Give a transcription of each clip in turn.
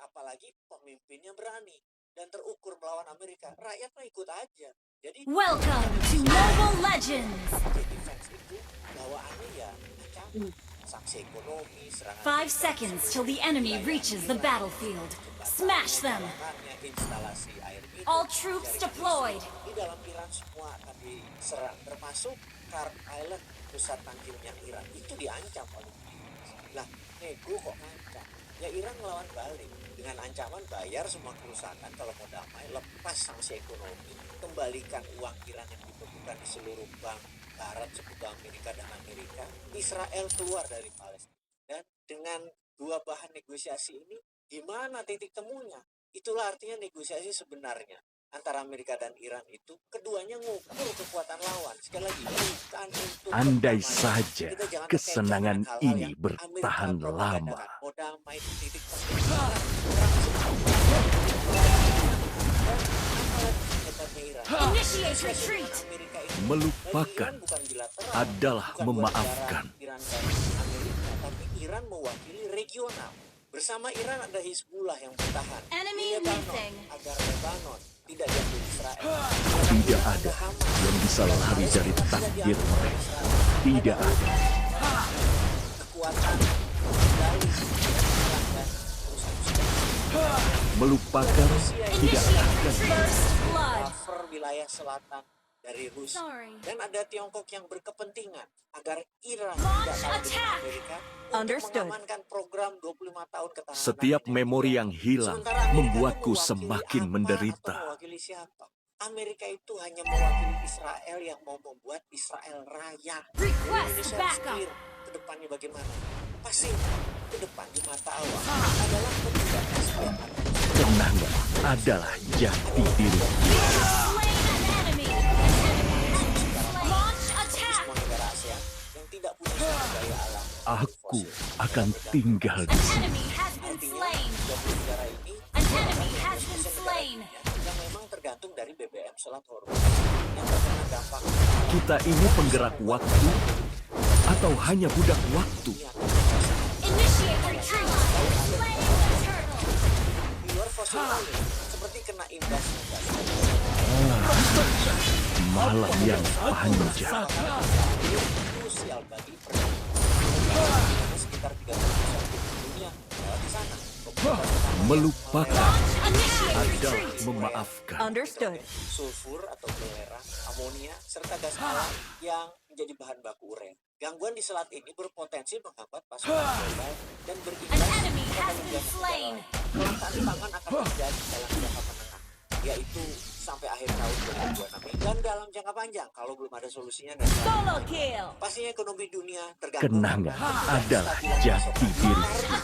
apalagi pemimpinnya berani dan terukur melawan Amerika. Rakyat mah ikut aja. Jadi Welcome to Mobile Legends. jadi fans itu bawaannya ya ancaman, sanksi ekonomi, serangan 5 seconds till the enemy reaches the battlefield. Smash them. instalasi air minum, All troops deployed. di dalam Iran semua akan diserang, termasuk Kart Island, pusat tangkilnya Iran, itu diancam oleh lah, nego kok ngancam. Ya Iran melawan balik dengan ancaman bayar semua kerusakan kalau mau damai, lepas sanksi ekonomi, kembalikan uang Iran yang dibekukan di seluruh bank Barat, sekutu Amerika dan Amerika. Israel keluar dari Palestina. Dan dengan dua bahan negosiasi ini, gimana titik temunya? Itulah artinya negosiasi sebenarnya antara Amerika dan Iran itu, keduanya ngukur kekuatan lawan. Sekali lagi, bukan untuk Andai perdamaian. saja Kita jangan kesenangan terkecoh dengan hal-hal ini yang bertahan Amerika lama. propagandakan. Mau damai di titik temu. Initiate retreat. Melupakan adalah memaafkan. Iran dan Amerika, tapi Iran mewakili regional. Bersama Iran ada Hizbullah yang bertahan. Enemy Lebanon, missing. agar Lebanon tidak diambil Israel. Tidak ada yang bisa lari dari takdir mereka. Tidak ada. Kekuatan dari Iran dan Rusia. Melupakan tidak Initiate akan. first blood. Cover wilayah selatan dari Rusia. Sorry. Dan ada Tiongkok yang berkepentingan agar Iran Launch tidak kalah dengan attack. Amerika Understood. untuk mengamankan program 25 tahun ketahanan. Setiap memori yang hilang Sementara Amerika membuatku itu mewakili semakin apa menderita. atau mewakili siapa? Amerika itu hanya mewakili Israel yang mau membuat Israel raya. Request Indonesia backup. clear ke depannya bagaimana? Pasti ke depan di mata Allah adalah ketidakpastian. Kenangan adalah jati diri. Slain an enemy. Launch attack. Semua negara ASEAN yang tidak punya sumber daya alam. Aku akan tinggal di An sini. enemy has been Artinya, slain. 20 negara ini An enemy has been slain. yang memang tergantung dari BBM Selat Hormuz yang terkena dampak Kita ini penggerak waktu atau hanya budak waktu? Initiate retreat. Slain the turtle. di luar fosil lain seperti kena imbas Malam yang panjang. krusial bagi perdamaian sekitar 31 dunia di sana. Melupakan Initiate adalah retreat. memaafkan. Understood. Sulfur atau belerang, amonia, serta gas alam yang menjadi bahan baku urea. Gangguan di selat ini berpotensi menghambat pasokan global dan An berimbas enemy pada has been negara slain. kelangkaan pangan akan terjadi dalam jangka menengah, yaitu sampai akhir tahun 2026 dan dalam jangka panjang kalau belum ada solusinya dan Solo kill. pastinya ekonomi dunia tergantung Kenangan pada adalah kestabilan jati pasokan. diri. Karena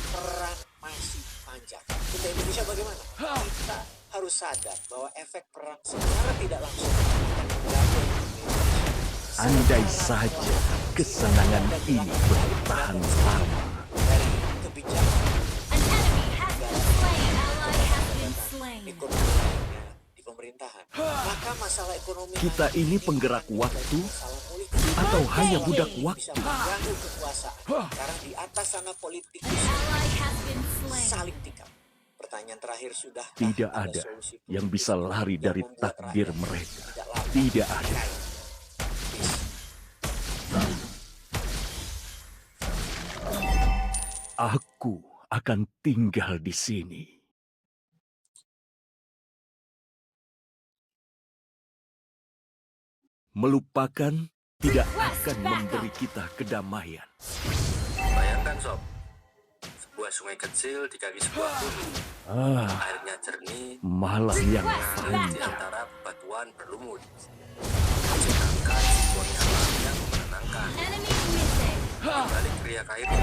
perang masih panjang. Untuk Indonesia bagaimana? Kita harus sadar bahwa efek perang secara tidak langsung akan mengganggu ekonomi Indonesia. Andai saja kesenangan ini bertahan lama. Dari kebijakan An enemy has been slain. Ally has been slain. ekonomi di pemerintahan, maka masalah ekonomi Kita ini penggerak waktu masalah politik atau hanya budak bisa waktu? mengganggu kekuasaan karena di atas sana politik An ally has been slain. saling tikam. Pertanyaan terakhir, sudah Tidak ada yang bisa lari dari takdir mereka. Tidak ada. Aku akan tinggal di sini. Melupakan tidak akan memberi kita kedamaian. Bayangkan sob, sebuah sungai kecil di kaki sebuah gunung. Airnya jernih, Malam yang di panjang. antara batuan berlumut. Menciptakan sebuah alam yang menenangkan. Enemy missing. Di balik teriak air itu,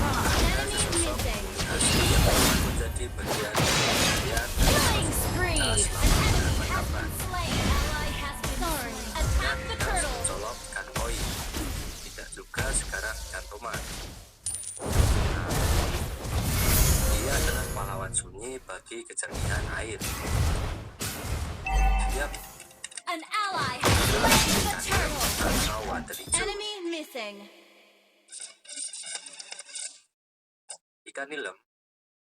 ada Enemy sesosok missing. komunikasi yang menjadi bagian dari kalian Killing spree. An enemy has kapan. been slain. Ally has been slain. Attack the Tidak turtle. mencolok ikan koi, tidak juga sekarang ikan tomat. Dia adalah pahlawan sunyi bagi kejernihan air. Dia An ally has slain the turtle. atau water hijau. Enemy missing. Ikan nilem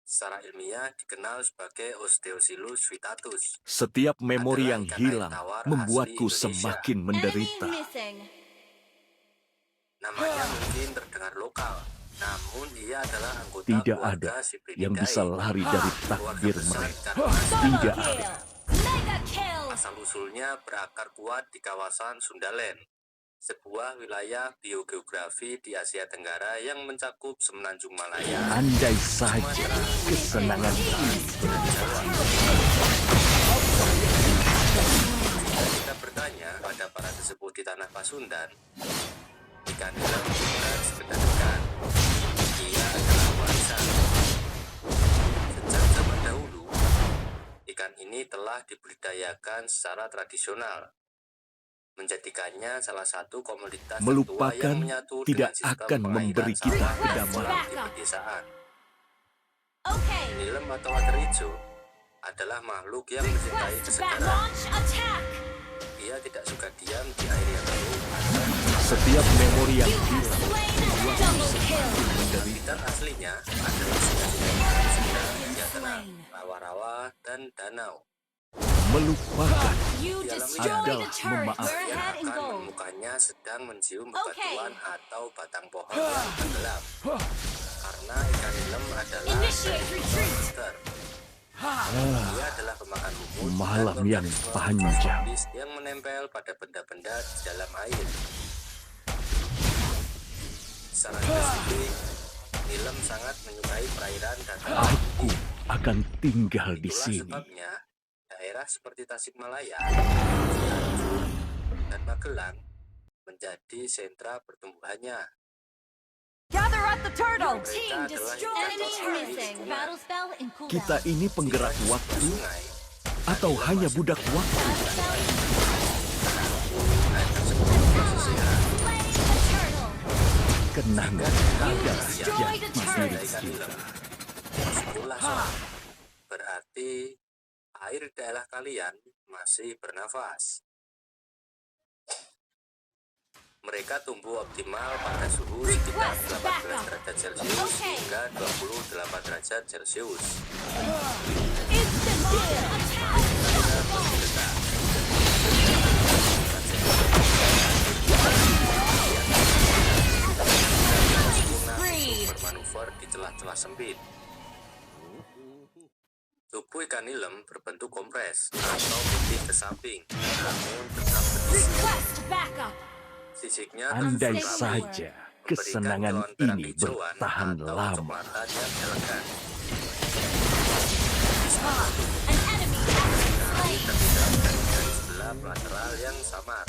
Secara ilmiah dikenal sebagai Osteosilus vittatus. Setiap memori yang Adalah ikan air hilang tawar membuatku asli Indonesia. semakin Enemy menderita. missing. Namanya mungkin terdengar lokal, namun ia adalah anggota Tidak keluarga ada Cyprididae. yang bisa lari dari Keluarga takdir besar mereka. ikan emas. Solo Tidak kill. ada. Mega kill. Asal-usulnya berakar kuat di kawasan Sundaland, sebuah wilayah biogeografi di Asia Tenggara yang mencakup semenanjung Malaya, Andai saja kesenangan Team ini. destroyed the turret. Jika kita bertanya pada para sesepuh di tanah Pasundan, ikan nila bukan sekedar ikan. Ia adalah warisan. Sejak zaman dahulu, ikan ini telah dibudidayakan secara tradisional, menjadikannya salah satu komoditas tertua Melupakan yang menyatu tidak dengan sistem akan pengairan memberi kita sawah kedamaian. di pedesaan. Okay. Nilem atau water hijau adalah makhluk yang mencintai Request back kesegaran. launch attack. Ia tidak suka diam di air yang keruh. Setiap memori yang You have hilang slain double kill. Habitat aslinya adalah sungai-sungai sedang, tenang, Slain. rawa-rawa, dan danau. melupakan You Di alam destroyed adalah the turret. memaafkan. We're Ia ahead in akan gold. menemukannya sedang mencium Oke. bebatuan atau batang pohon yang tenggelam. Karena ikan nilem adalah Initiate retreat. monster. Dia adalah pemakan lumut Malam dan yang organisme panjang. mikroskopis yang menempel pada benda-benda di dalam air. Secara spesifik, nilem sangat menyukai perairan dataran Aku tinggi. akan tinggal di Itulah sini. sebabnya daerah seperti Tasikmalaya, Cianjur, dan Magelang menjadi sentra pertumbuhannya. Gather at the turtle. Mereka Team adalah destroyed ikan enemy terlari di missing. sungai. Battle spell in cooldown. Kita ini penggerak Jika di waktu sungai, atau nilem hanya masih budak waktu? Battle spell in air tersebut bersisiran. Slay the turtle. Kenangan adalah destroy the jati turret. diri Ikan kita. nilem. Syukurlah sob. Berarti air di daerah kalian masih bernafas. Mereka tumbuh optimal pada suhu sekitar 18 derajat Celcius hingga 28 derajat Celcius. Instant kill. Attack. Spree. Bermanuver di celah-celah sempit. Tubuh ikan nilem berbentuk kompres atau putih ke samping, namun tetap berisi. Request backup. Sisiknya Andai tersusun rapi, saja memberikan kesenangan kilauan perak ini hijauan bertahan atau lama. kecoklatan yang elegan. An enemy has been slain. Terlihat dari garis gelap lateral yang samar.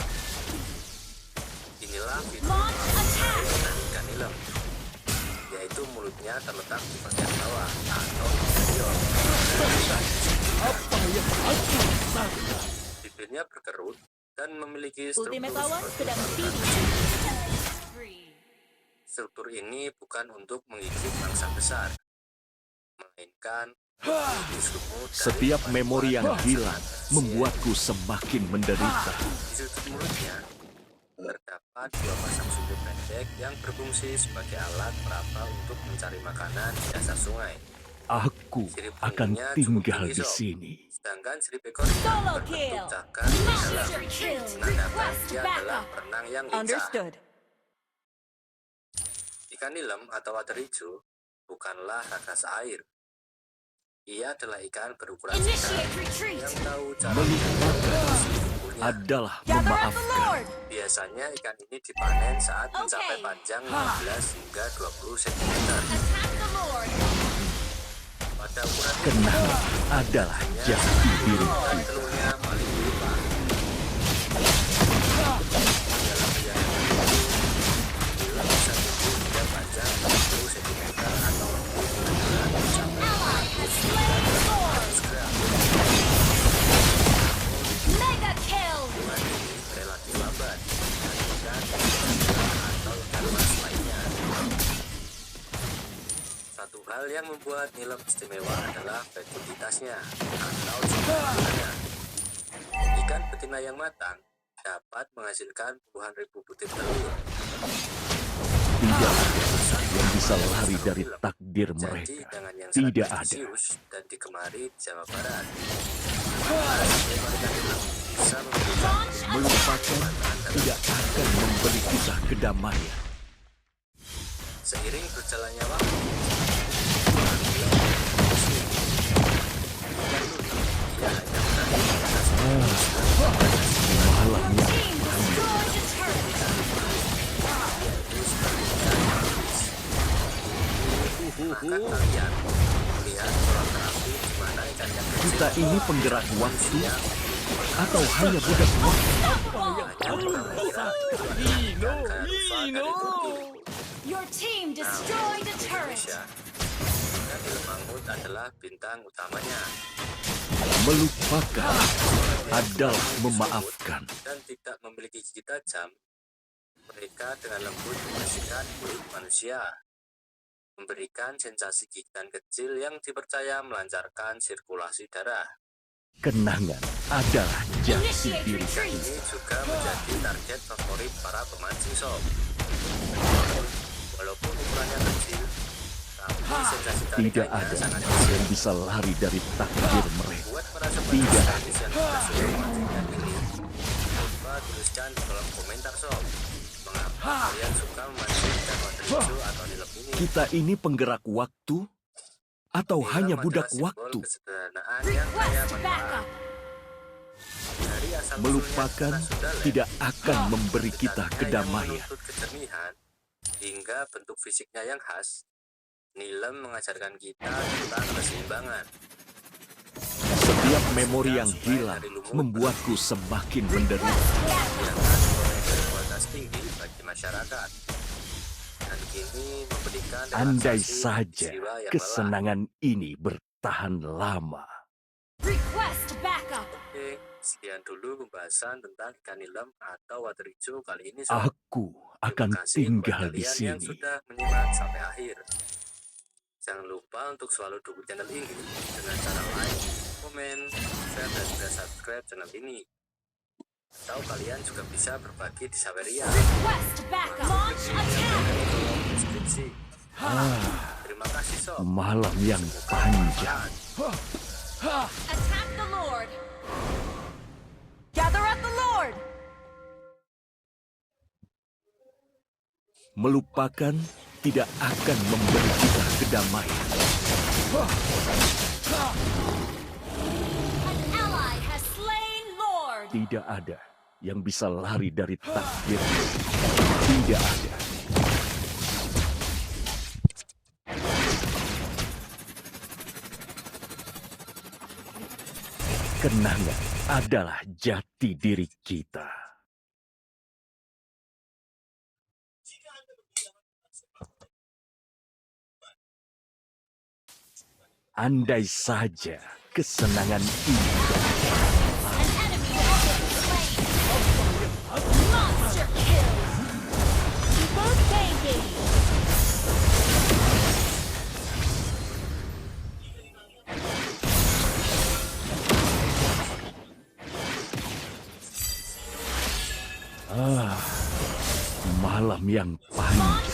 Inilah fitur Launch attack. dari ikan nilem, yaitu mulutnya terletak di bagian bawah atau inferior. Apa yang aku sangka? Bibirnya berkerut dan memiliki struktur Ultimate lawan seperti sedang saluran feeding. kecil. Spree. Struktur ini bukan untuk menggigit mangsa besar, melainkan untuk lumut dari Setiap paru-paru memori yang sangat hilang kecil. membuatku semakin menderita. Di sudut mulutnya terdapat dua pasang sumber pendek yang berfungsi sebagai alat peraba untuk mencari makanan di dasar sungai. Aku Sirip akan punggungnya cukup tinggal tinggi, di Sob. sini. Sedangkan sirip ekornya Solo berbentuk kill. cakar di dalam, Monster kill. menandakan Request dia adalah backup. perenang yang lincah. Understood. Ikan nilem atau water hijau bukanlah raksasa air. Ia adalah ikan berukuran sedang Initiate retreat. yang tahu cara Melupakan tubuhnya. adalah Gather at the memaafkan. Lord. Biasanya ikan ini dipanen saat Oke. mencapai panjang 15 hingga 20 cm. Attack the Lord. Pada ukuran ini, Kenangan adalah jati diri. dan telurnya paling melimpah. Dalam perjalanan itu, nilem bisa tumbuh hingga panjang 20 cm atau lebih dengan berat mencapai Ally has slain the Lord. 100 gram. Mega kill. Ukuran ini relatif lambat dibandingkan dengan atau ikan mas lainnya. Satu hal yang membuat nilem istimewa adalah fertilitasnya atau jumlah betinanya. Ikan betina yang matang dapat menghasilkan puluhan ribu butir telur. Tidak ada yang bisa bisa lari dari takdir Jadi mereka. dengan yang Tidak sangat ada. prestisius dan dikemari di Jawa Barat, para seniman Kanilem bisa memberikan Launch Melupakan tidak akan memberi kita kedamaian. seiring berjalannya waktu. Ia hanya berani atas Malam Your yang team destroyed a turret. maka kalian melihat pola terapi di mana ikan yang kecil kita ini penggerak waktu atau hanya budak waktu? Your team destroyed a turret. Indonesia. Kanil Mangut adalah bintang utamanya Melupakan adalah memaafkan. dan tidak memiliki gigi tajam. Mereka dengan lembut membersihkan kulit manusia, memberikan sensasi gigitan kecil yang dipercaya melancarkan sirkulasi darah. Kenangan adalah jati Initiate diri. retreat. Ini juga menjadi target favorit para pemancing sob. Walaupun ukurannya kecil, tapi sensasi Tidak tarikannya ada sangat yang bisa lari dari takdir mereka. buat para sobat Tidak. artis yang sudah suka memancingkan ini. Coba tuliskan di kolom komentar sob. Mengapa kalian suka memancing dan water hijau atau nilep ini? Kita ini penggerak waktu atau Nilem hanya adalah budak simbol waktu? kesederhanaan yang kaya Request manfaat. backup. Dari asal Melupakan usulnya Sunda Land, tidak akan memberi kita dekatnya yang kedamaian. menuntut kejernihan hingga bentuk fisiknya yang khas. Nilem mengajarkan kita tentang keseimbangan. Setiap memori yang hilang membuatku semakin menderita. Yang provider berkualitas tinggi bagi masyarakat. Dan kini memberikan Andai relaksasi saja jiwa yang lelah. kesenangan ini bertahan lama. Request backup. Oke, sekian dulu pembahasan tentang ikan nilem atau water hijau kali ini. Sob. Aku akan Terima kasih tinggal buat di kalian yang sini. sudah menyimak sampai akhir. Jangan lupa untuk selalu dukung channel ini dengan cara like, komen, share, dan juga subscribe channel ini. Atau kalian juga bisa berbagi di Saweria. Request backup. Launch attack. Kolom deskripsi. Terima kasih sob. Malam yang panjang. Attack the Lord. Gather at the Lord. Melupakan tidak akan memberi kita kedamaian. An ally has slain Lord. Tidak ada yang bisa lari dari takdir. Tidak ada. Kenangan adalah jati diri kita. Andai saja kesenangan ini An enemy has been slain. Monster kill. Super baby. malam yang panjang.